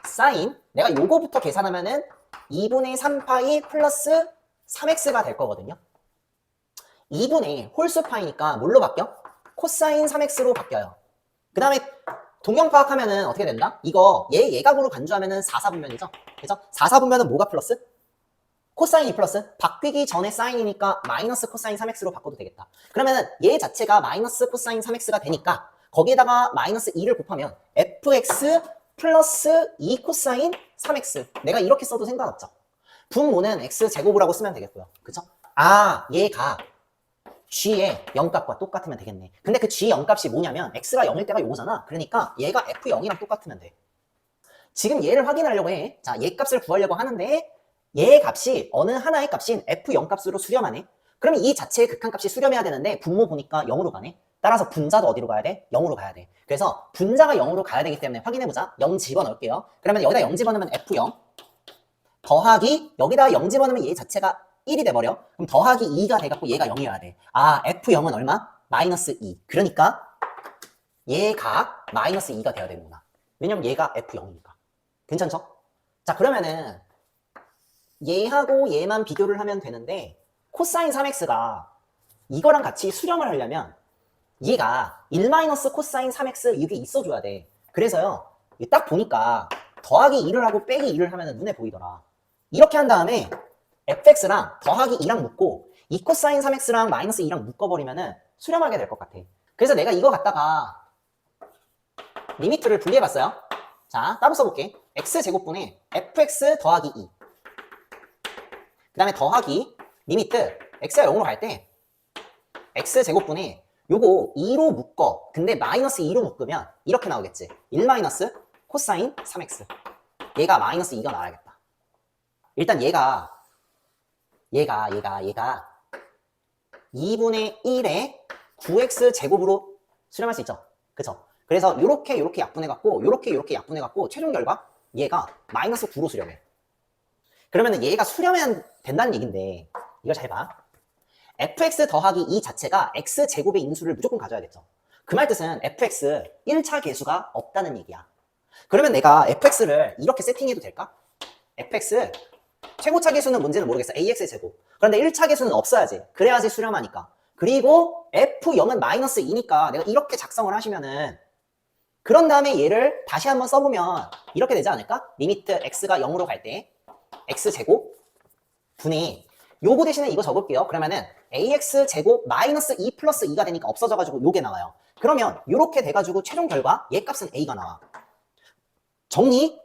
사인 내가 요거부터 계산하면은 2분의 3파이 플러스 3x가 될 거거든요. 2분의 홀수 파이니까 뭘로 바뀌어? 코사인 3x로 바뀌어요. 그 다음에 동형파악하면은 어떻게 된다? 이거 얘 예각으로 간주하면은 4사분면이죠. 그죠? 4사분면은 뭐가 플러스? 코사인이 플러스. 바뀌기 전에 사인이니까 마이너스 코사인 3x로 바꿔도 되겠다. 그러면은 얘 자체가 마이너스 코사인 3x가 되니까 거기에다가 마이너스 2를 곱하면 fx 플러스 2 코사인 3x. 내가 이렇게 써도 상관없죠. 분모는 x제곱이라고 쓰면 되겠고요. 그쵸? 아, 얘가 g의 0값과 똑같으면 되겠네. 근데 그 g 0값이 뭐냐면 x가 0일 때가 요거잖아. 그러니까 얘가 f0이랑 똑같으면 돼. 지금 얘를 확인하려고 해. 자, 얘 값을 구하려고 하는데 얘 값이 어느 하나의 값인 f0 값으로 수렴하네. 그러면 이 자체의 극한 값이 수렴해야 되는데 분모 보니까 0으로 가네. 따라서 분자도 어디로 가야 돼? 0으로 가야 돼. 그래서 분자가 0으로 가야 되기 때문에 확인해보자. 0 집어넣을게요. 그러면 여기다 0 집어넣으면 F0 더하기 여기다 0 집어넣으면 얘 자체가 1이 돼버려. 그럼 더하기 2가 돼갖고 얘가 0이어야 돼. 아, F0은 얼마? 마이너스 2. 그러니까 얘가 마이너스 2가 돼야 되는구나. 왜냐면 얘가 F0이니까. 괜찮죠? 자, 그러면은 얘하고 얘만 비교를 하면 되는데 코사인 3x가 이거랑 같이 수렴을 하려면 얘가 1- 코사인 3x 이게 있어줘야 돼. 그래서요, 딱 보니까 더하기 2를 하고 빼기 2를 하면 눈에 보이더라. 이렇게 한 다음에 fx랑 더하기 2랑 묶고 2 코사인 3x랑 마이너스 2랑 묶어버리면은 수렴하게 될 것 같아. 그래서 내가 이거 갖다가 리미트를 분리해봤어요. 자, 따로 써볼게. x제곱분의 fx 더하기 2. 그 다음에 더하기 리미트 x가 0으로 갈 때 x제곱분의 요거 2로 묶어. 근데 마이너스 2로 묶으면 이렇게 나오겠지. 1 코사인 3x. 얘가 마이너스 2가 나와야겠다. 일단 얘가 2분의 1에 9x 제곱으로 수렴할 수 있죠. 그쵸? 그래서 요렇게 약분해갖고 요렇게 약분해갖고 최종 결과 얘가 마이너스 9로 수렴해. 그러면은 얘가 수렴해야 된다는 얘긴데 이걸 잘 봐. fx 더하기 2 자체가 x제곱의 인수를 무조건 가져야겠죠. 그 말 뜻은 fx 1차 계수가 없다는 얘기야. 그러면 내가 fx를 이렇게 세팅해도 될까? fx 최고차 계수는 문제는 모르겠어. ax제곱. 그런데 1차 계수는 없어야지. 그래야지 수렴하니까. 그리고 f0은 마이너스 2니까 내가 이렇게 작성을 하시면은 그런 다음에 얘를 다시 한번 써보면 이렇게 되지 않을까? 리미트 x가 0으로 갈 때 x제곱 분의 요거 대신에 이거 적을게요. 그러면은 ax제곱 마이너스 2 플러스 2가 되니까 없어져가지고 요게 나와요. 그러면 요렇게 돼가지고 최종 결과 얘 값은 a가 나와. 정리.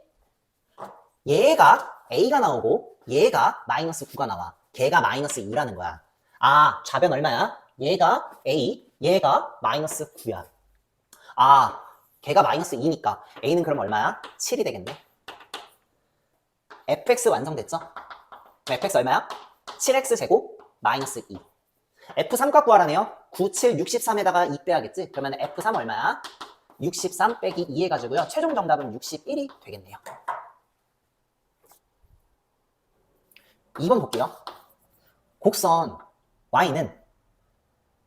얘가 a가 나오고 얘가 마이너스 9가 나와. 걔가 마이너스 2라는 거야. 아, 좌변 얼마야? 얘가 a, 얘가 마이너스 9야. 아, 걔가 마이너스 2니까 a는 그럼 얼마야? 7이 되겠네. fx 완성됐죠? fx 얼마야? 7x 제곱 마이너스 2. f3 값 구하라네요. 9, 7, 63에다가 2 빼야겠지? 그러면 f3 얼마야? 63 빼기 2 해가지고요. 최종 정답은 61이 되겠네요. 2번 볼게요. 곡선 y는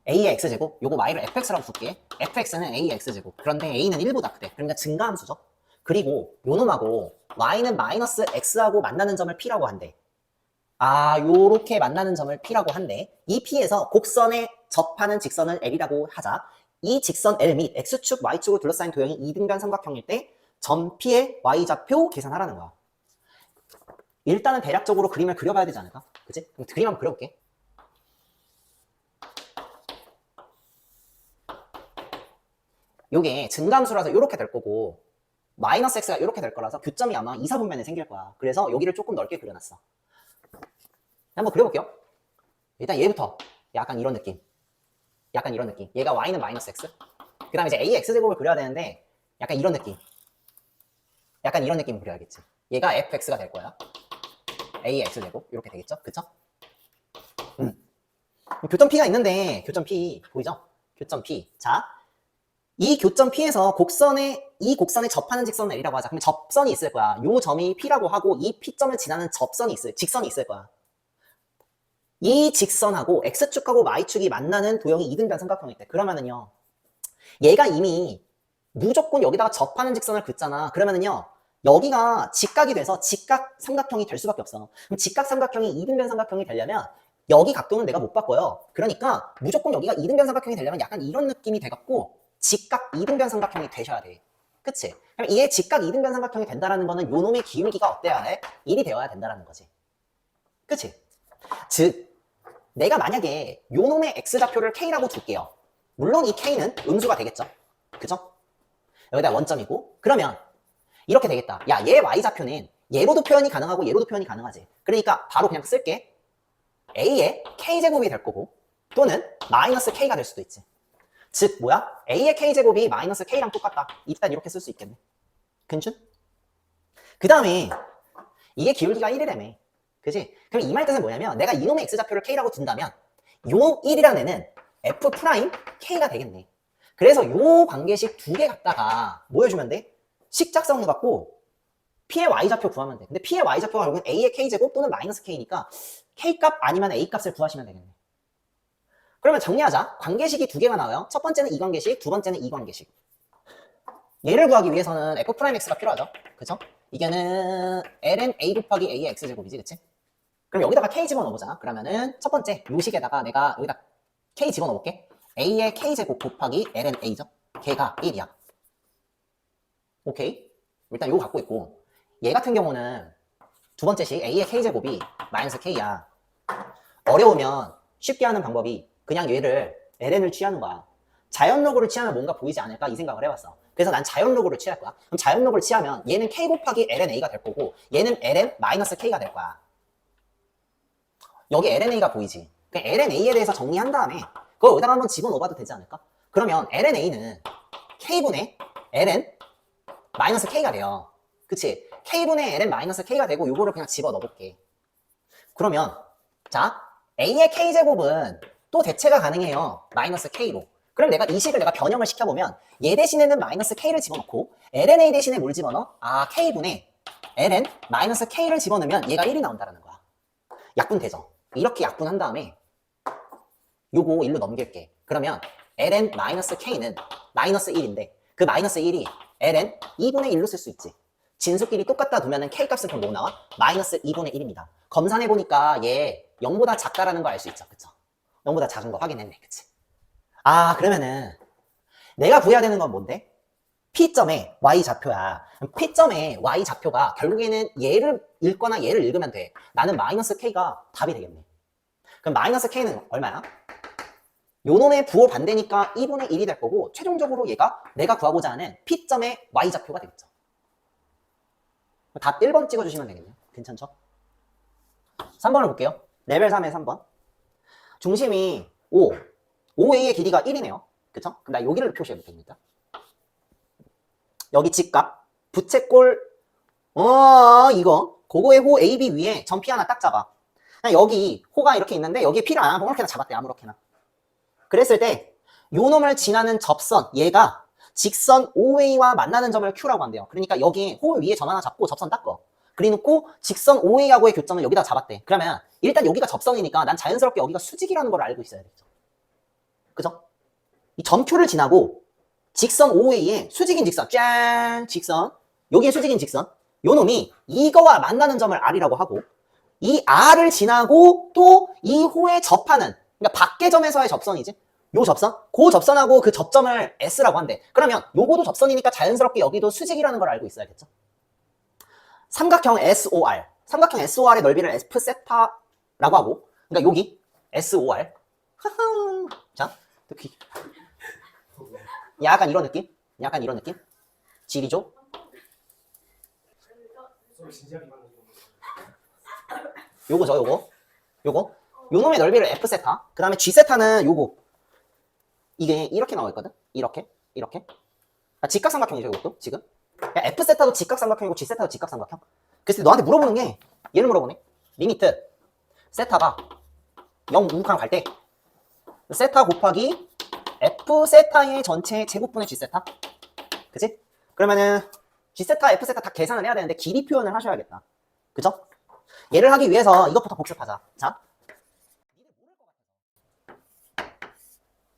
a의 x제곱, 요거 y를 fx라고 줄게. fx는 a의 x제곱. 그런데 a는 1보다 크대. 그러니까 증가함수죠. 그리고 요놈하고 y는 마이너스 x하고 만나는 점을 p라고 한대. 아, 요렇게 만나는 점을 p라고 한대. 이 p에서 곡선에 접하는 직선을 l이라고 하자. 이 직선 l 및 x축, y축으로 둘러싸인 도형이 이등변 삼각형일 때 점 p의 y좌표 계산하라는 거야. 일단은 대략적으로 그림을 그려봐야 되지 않을까? 그치? 그럼 그림 한번 그려볼게. 요게 증가함수라서 요렇게 될 거고 마이너스 x가 요렇게 될 거라서 교점이 아마 2, 4분면에 생길 거야. 그래서 여기를 조금 넓게 그려놨어. 한번 그려볼게요. 일단 얘부터 약간 이런 느낌. 얘가 y는 마이너스 x. 그 다음에 이제 a의 x제곱을 그려야 되는데 약간 이런 느낌. 그려야겠지. 얘가 fx가 될 거야. a의 x제곱 이렇게 되겠죠? 그쵸? 교점 p가 있는데 교점 p 보이죠? 교점 p. 자, 이 교점 p에서 이 곡선에 접하는 직선을 l이라고 하자. 그러면 접선이 있을 거야. 요 점이 p라고 하고 이 p점을 지나는 직선이 있을 거야. 이 직선하고 x축하고 y축이 만나는 도형이 이등변 삼각형일 때 그러면은요, 얘가 이미 무조건 여기다가 접하는 직선을 긋잖아. 그러면은요, 여기가 직각이 돼서 직각 삼각형이 될 수밖에 없어. 그럼 직각 삼각형이 이등변 삼각형이 되려면 여기 각도는 내가 못 바꿔요. 그러니까 무조건 여기가 이등변 삼각형이 되려면 약간 이런 느낌이 돼갖고 직각 이등변 삼각형이 되셔야 돼. 그치? 그럼 이게 직각 이등변 삼각형이 된다라는 거는 요 놈의 기울기가 어때야 해? 1이 되어야 된다라는 거지. 그치? 즉, 내가 만약에 요 놈의 x좌표를 k라고 둘게요. 물론 이 k는 음수가 되겠죠. 그죠? 여기다 원점이고. 그러면 이렇게 되겠다. 야, 얘 y좌표는 얘로도 표현이 가능하고 얘로도 표현이 가능하지. 그러니까 바로 그냥 쓸게. a의 k제곱이 될 거고 또는 마이너스 k가 될 수도 있지. 즉 뭐야? a의 k제곱이 마이너스 k랑 똑같다. 일단 이렇게 쓸 수 있겠네. 괜춘? 그 다음에 이게 기울기가 1이라며. 그지? 그럼 이 말 뜻은 뭐냐면 내가 이놈의 x좌표를 k라고 둔다면 요 1이라는 애는 f 프라임 k가 되겠네. 그래서 요 관계식 두 개 갖다가 뭐 해주면 돼? 식작성류 갖고 P의 Y좌표 구하면 돼. 근데 P의 Y좌표가 결국은 A의 K제곱 또는 마이너스 K니까 K값 아니면 A값을 구하시면 되겠네. 그러면 정리하자. 관계식이 두 개가 나와요. 첫 번째는 이 관계식, 두 번째는 이 관계식. 얘를 구하기 위해서는 F'X가 필요하죠. 그쵸? 이게는 ln A 곱하기 A의 X제곱이지, 그치? 그럼 여기다가 K 집어넣어보자. 그러면은 첫 번째 요 식에다가 내가 여기다 K 집어넣어볼게. A의 K제곱 곱하기 ln A죠. 걔가 1이야. 오케이? 일단 요거 갖고 있고, 얘 같은 경우는 두 번째 식 A의 K제곱이 마이너스 K야. 어려우면 쉽게 하는 방법이 그냥 얘를 ln을 취하는 거야. 자연로그를 취하면 뭔가 보이지 않을까 이 생각을 해봤어. 그래서 난 자연로그를 취할 거야. 그럼 자연로그를 취하면 얘는 K 곱하기 ln A가 될 거고 얘는 ln 마이너스 K가 될 거야. 여기 ln A가 보이지? 그냥 ln A에 대해서 정리한 다음에 그걸 여기다가 한번 집어넣어봐도 되지 않을까? 그러면 ln A는 K분의 ln 마이너스 K가 돼요. 그치? K분의 ln 마이너스 K가 되고 요거를 그냥 집어넣어볼게. 그러면 자 A의 K제곱은 또 대체가 가능해요. 마이너스 K로. 그럼 내가 이 식을 내가 변형을 시켜보면 얘 대신에는 마이너스 K를 집어넣고 ln A 대신에 뭘 집어넣어? 아 K분의 ln 마이너스 K를 집어넣으면 얘가 1이 나온다는 거야. 약분되죠? 이렇게 약분한 다음에 요거 일로 넘길게. 그러면 ln 마이너스 K는 마이너스 1인데 그 마이너스 1이 ln 2분의 1로 쓸 수 있지. 진수끼리 똑같다 두면은 K값은 그럼 뭐 나와? 마이너스 2분의 1입니다. 검산해보니까 얘 0보다 작다라는 거 알 수 있죠. 그쵸? 0보다 작은 거 확인했네. 그치? 아, 그러면은 내가 구해야 되는 건 뭔데? P점의 Y좌표야. P점의 Y좌표가 결국에는 얘를 읽거나 얘를 읽으면 돼. 나는 마이너스 K가 답이 되겠네. 그럼 마이너스 K는 얼마야? 요 놈의 부호 반대니까 2분의 1이 될 거고 최종적으로 얘가 내가 구하고자 하는 P점의 Y좌표가 되겠죠. 답 1번 찍어주시면 되겠네요. 괜찮죠? 3번을 볼게요. 레벨 3의 3번. 중심이 5. 5A의 길이가 1이네요. 그쵸? 그럼 나 여기를 표시해도 됩니다. 여기 직각, 부채꼴, 이거. 그거의 호 AB 위에 점 P 하나 딱 잡아. 그냥 여기 호가 이렇게 있는데 여기에 P를 안 하고 아무렇게나 잡았대, 아무렇게나. 그랬을 때, 요 놈을 지나는 접선, 얘가 직선 OA와 만나는 점을 Q라고 한대요. 그러니까 여기 호 위에 점 하나 잡고 접선 닦어. 그래놓고 직선 OA하고의 교점을 여기다 잡았대. 그러면 일단 여기가 접선이니까 난 자연스럽게 여기가 수직이라는 걸 알고 있어야 되죠. 그죠? 이 점표를 지나고 직선 OA에 수직인 직선, 짠! 직선. 여기에 수직인 직선. 요 놈이 이거와 만나는 점을 R이라고 하고 이 R을 지나고 또 이 호에 접하는, 그러니까 밖의 점에서의 접선이지. 요 접선? 그 접선하고 그 접점을 S라고 한대. 그러면 요거도 접선이니까 자연스럽게 여기도 수직이라는 걸 알고 있어야겠죠. 삼각형 SOR. 삼각형 SOR의 넓이를 F 세타라고 하고, 그러니까 여기 SOR. 자, 약간 이런 느낌? 약간 이런 느낌? 지리죠? 요거죠, 요거. 요거. 요 놈의 넓이를 F 세타. 그 다음에 G 세타는 요거. 이게 이렇게 나와 있거든? 이렇게. 직각삼각형이죠, 이것도, 지금. F 세타도 직각삼각형이고 G 세타도 직각삼각형. 그래서 너한테 물어보는 게, 얘를 물어보네. 리미트. 세타가 0 우극한 갈 때, 세타 곱하기 F 세타의 전체 제곱분의 G 세타. 그치? 그러면은 G 세타, F 세타 다 계산을 해야 되는데 길이 표현을 하셔야겠다. 그죠? 얘를 하기 위해서 이것부터 복습하자. 자,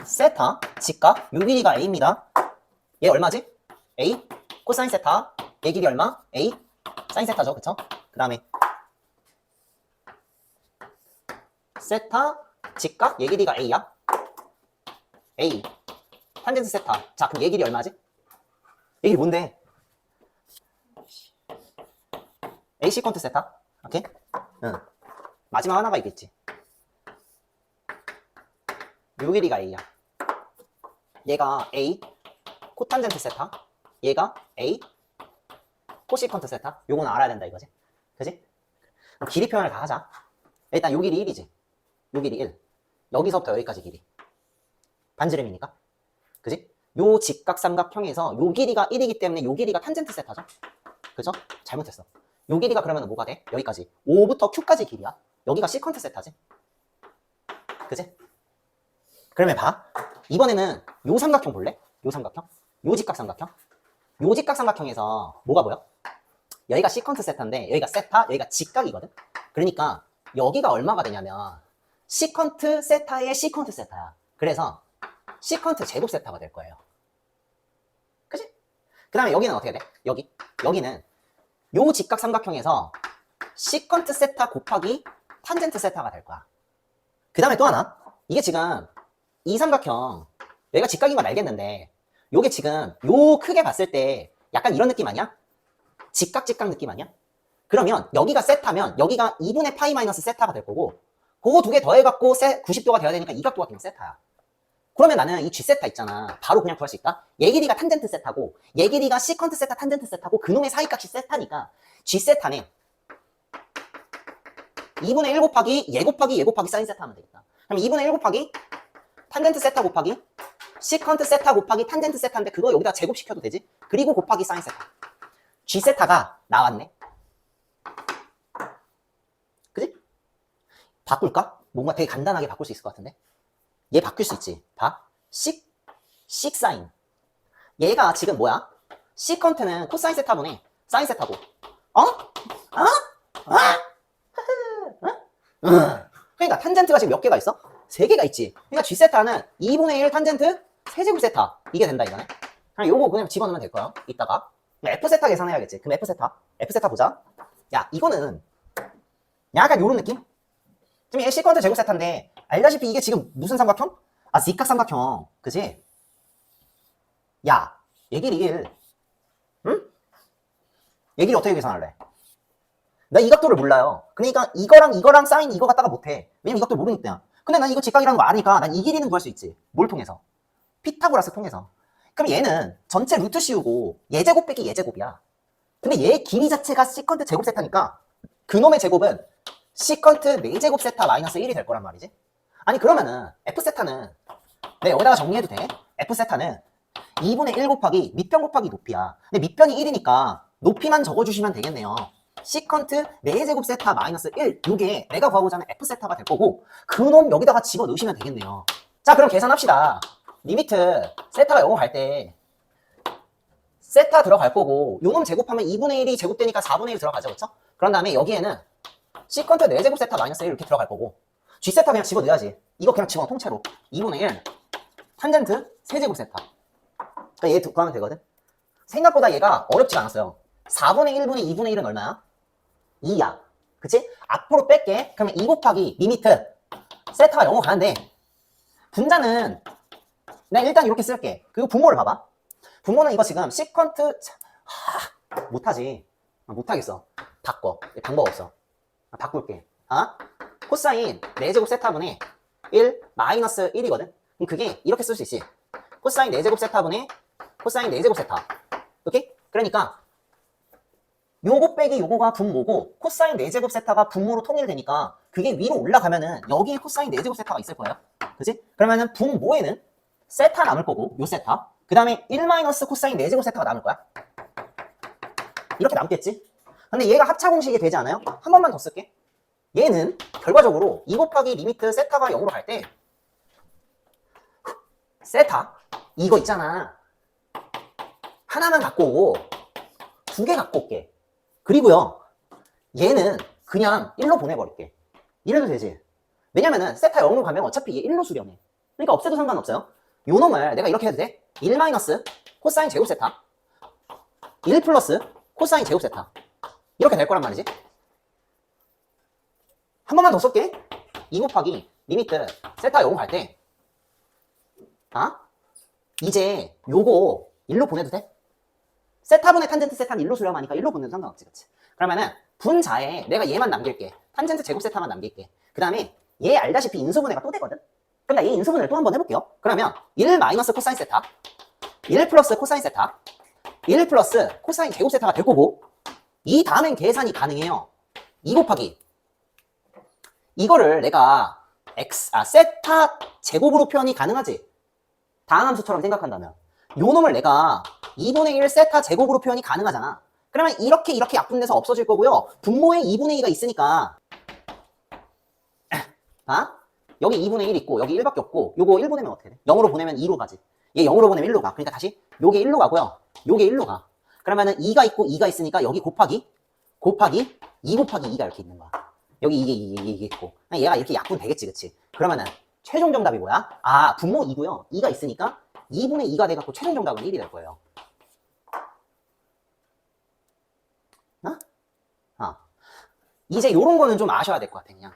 세타 직각 요 길이가 A입니다. 얘 얼마지? A 코사인 세타. 얘 길이 얼마? A 사인 세타죠. 그쵸? 그 다음에 세타 직각 얘 길이가 A야. A 탄젠트 세타. 자, 그럼 얘 길이 얼마지? 얘 길이 뭔데? A 시컨트 세타. 오케이? 응. 마지막 하나가 있겠지. 요 길이가 A야. 얘가 A 코탄젠트 세타. 얘가 A 코시컨트 세타. 요거는 알아야 된다 이거지. 그지? 길이 표현을 다 하자. 일단 요 길이 1이지. 요 길이 1. 여기서부터 여기까지 길이. 반지름이니까. 그지? 요 직각삼각형에서 요 길이가 1이기 때문에 요 길이가 탄젠트 세타죠. 그죠? 잘못했어. 요 길이가 그러면 뭐가 돼? 여기까지. 5부터 Q까지 길이야. 여기가 시컨트 세타지. 그지? 그러면 봐. 이번에는 요 삼각형 볼래? 요 삼각형? 요 직각삼각형? 요 직각삼각형에서 뭐가 보여? 여기가 시컨트 세타인데 여기가 세타, 여기가 직각이거든? 그러니까 여기가 얼마가 되냐면 시컨트 세타의 시컨트 세타야. 그래서 시컨트 제곱 세타가 될 거예요. 그치? 그 다음에 여기는 어떻게 돼? 여기는 요 직각삼각형에서 시컨트 세타 곱하기 탄젠트 세타가 될 거야. 그 다음에 또 하나, 이게 지금 이 삼각형 얘가 직각인 건 알겠는데 요게 지금 요 크게 봤을 때 약간 이런 느낌 아니야? 직각 느낌 아니야? 그러면 여기가 세타면 여기가 2분의 파이 마이너스 세타가 될 거고 그거 두 개 더해갖고 90도가 돼야 되니까 이 각도가 되면 세타야. 그러면 나는 이 G세타 있잖아. 바로 그냥 구할 수 있다? 얘 길이가 탄젠트 세타고 얘 길이가 시컨트 세타 탄젠트 세타고 그놈의 사이값이 세타니까 G세타는 2분의 1 곱하기 얘 곱하기 사인 세타 하면 되겠다. 그럼 2분의 1 곱하기 탄젠트 세타 곱하기 시컨트 세타 곱하기 탄젠트 세타인데 그거 여기다 제곱시켜도 되지? 그리고 곱하기 사인 세타. G세타가 나왔네. 그지? 바꿀까? 뭔가 되게 간단하게 바꿀 수 있을 것 같은데? 얘 바뀔 수 있지. 봐. 식사인. 얘가 지금 뭐야? 시컨트는 코사인 세타분의 사인 세타고. 어? 그러니까 탄젠트가 지금 몇 개가 있어? 3개가 있지. 그러니까 G세타는 2분의 1 탄젠트 세제곱 세타. 이게 된다 이거네. 그냥 요거 그냥 집어넣으면 될 거야. 이따가. F세타 계산해야겠지. 그럼 F세타 보자. 야, 이거는 약간 요런 느낌? 지금 얘 시컨트 제곱 세타인데 알다시피 이게 지금 무슨 삼각형? 아, 직각 삼각형. 그지? 야, 얘 길이 응? 얘 길이 어떻게 계산할래? 나 이 각도를 몰라요. 그러니까 이거랑 사인 이거 갖다가 못해. 왜냐면 이 각도 모르니까. 근데 난 이거 직각이라는 거 아니까 난 이 길이는 구할 수 있지. 뭘 통해서? 피타고라스 통해서. 그럼 얘는 전체 루트 씌우고 얘제곱 빼기 얘제곱이야. 근데 얘 길이 자체가 시컨트 제곱 세타니까 그놈의 제곱은 시컨트 4제곱 세타 마이너스 1이 될 거란 말이지. 아니 그러면은 F세타는 내가 여기다가 정리해도 돼? F세타는 2분의 1 곱하기 밑변 곱하기 높이야. 근데 밑변이 1이니까 높이만 적어주시면 되겠네요. 시컨트 4제곱 세타 마이너스 1 요게 내가 구하고자 하는 F세타가 될 거고 그놈 여기다가 집어넣으시면 되겠네요. 자 그럼 계산합시다. 리미트 세타가 0으로 갈 때 세타 들어갈 거고 요놈 제곱하면 2분의 1이 제곱되니까 4분의 1 들어가죠. 그렇죠? 그런 다음에 여기에는 시컨트 4제곱 세타 마이너스 1 이렇게 들어갈 거고 G세타 그냥 집어넣어야지. 이거 그냥 집어넣어 통째로 2분의 1 탄젠트 세제곱 세타. 그러니까 얘 구하면 되거든. 생각보다 얘가 어렵지 않았어요. 4분의 1분의 2분의 1은 얼마야? 2야. 그치? 앞으로 뺄게. 그러면 2 곱하기 리미트 세타가 0으로 가는데 분자는 내가 일단 이렇게 쓸게. 그리고 분모를 봐봐. 분모는 이거 지금 시컨트 못하지. 못하겠어. 바꿔. 방법 없어. 바꿀게. 코사인 4제곱 세타분의 1 마이너스 1이거든. 그럼 그게 이렇게 쓸 수 있지. 코사인 4제곱 세타분의 코사인 4제곱 세타. 오케이? 그러니까 요거 빼기 요거가 분모고 코사인 4제곱 세타가 분모로 통일되니까 그게 위로 올라가면은 여기에 코사인 4제곱 세타가 있을 거예요. 그치? 그러면은 분모에는 세타 남을 거고 요 세타 그 다음에 1 마이너스 코사인 4제곱 세타가 남을 거야. 이렇게 남겠지? 근데 얘가 합차 공식이 되지 않아요? 한 번만 더 쓸게. 얘는 결과적으로 2 곱하기 리미트 세타가 0으로 갈 때 세타 이거 있잖아. 하나만 갖고 오고 2개 갖고 올게. 그리고요 얘는 그냥 1로 보내버릴게. 이래도 되지. 왜냐면은 세타 0으로 가면 어차피 얘 1로 수렴해. 그러니까 없애도 상관없어요. 요 놈을 내가 이렇게 해도 돼? 1 마이너스 코사인 제곱 세타 1 플러스 코사인 제곱 세타 이렇게 될 거란 말이지. 한 번만 더 쏠게. 2 곱하기 리미트 세타 0으로 갈 때 이제 요거 1로 보내도 돼? 세타분의 탄젠트 세타는 1로 수렴하니까 1로 보내도 상관없지. 그치? 그러면은 분자에 내가 얘만 남길게. 탄젠트 제곱 세타만 남길게. 그 다음에 얘 알다시피 인수분해가 또 되거든? 그럼 나 얘 인수분해를 또 한번 해볼게요. 그러면 1 마이너스 코사인 세타 1 플러스 코사인 세타 1 플러스 코사인 제곱 세타가 될 거고 이 다음엔 계산이 가능해요. 2 곱하기 이거를 내가 세타 제곱으로 표현이 가능하지. 다항 함수처럼 생각한다면 요 놈을 내가 2분의 1 세타 제곱으로 표현이 가능하잖아. 그러면 이렇게 약분돼서 없어질 거고요. 분모에 2분의 2가 있으니까 여기 2분의 1 있고 여기 1밖에 없고 요거 1 보내면 어떻게 돼? 0으로 보내면 2로 가지. 얘 0으로 보내면 1로 가. 그러니까 다시 요게 1로 가고요. 요게 1로 가. 그러면은 2가 있고 2가 있으니까 여기 곱하기 2 곱하기 2가 이렇게 있는 거야. 여기 이게 있고. 얘가 이렇게 약분 되겠지, 그치? 그러면은 최종 정답이 뭐야? 아, 분모 2고요. 2가 있으니까 2분의 2가 돼갖고 최종 정답은 1이 될 거예요. 어? 이제 요런 거는 좀 아셔야 될 것 같아. 그냥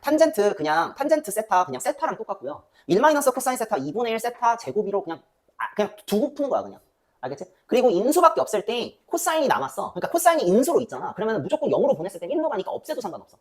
탄젠트 세타, 그냥 세타랑 똑같고요. 1 코사인 세타 2분의 1 세타 제곱이로 그냥 두고 푸는 거야, 그냥. 알겠지? 그리고 인수밖에 없을 때 코사인이 남았어. 그러니까 코사인이 인수로 있잖아. 그러면 무조건 0으로 보냈을 때 1로 가니까 없애도 상관없어.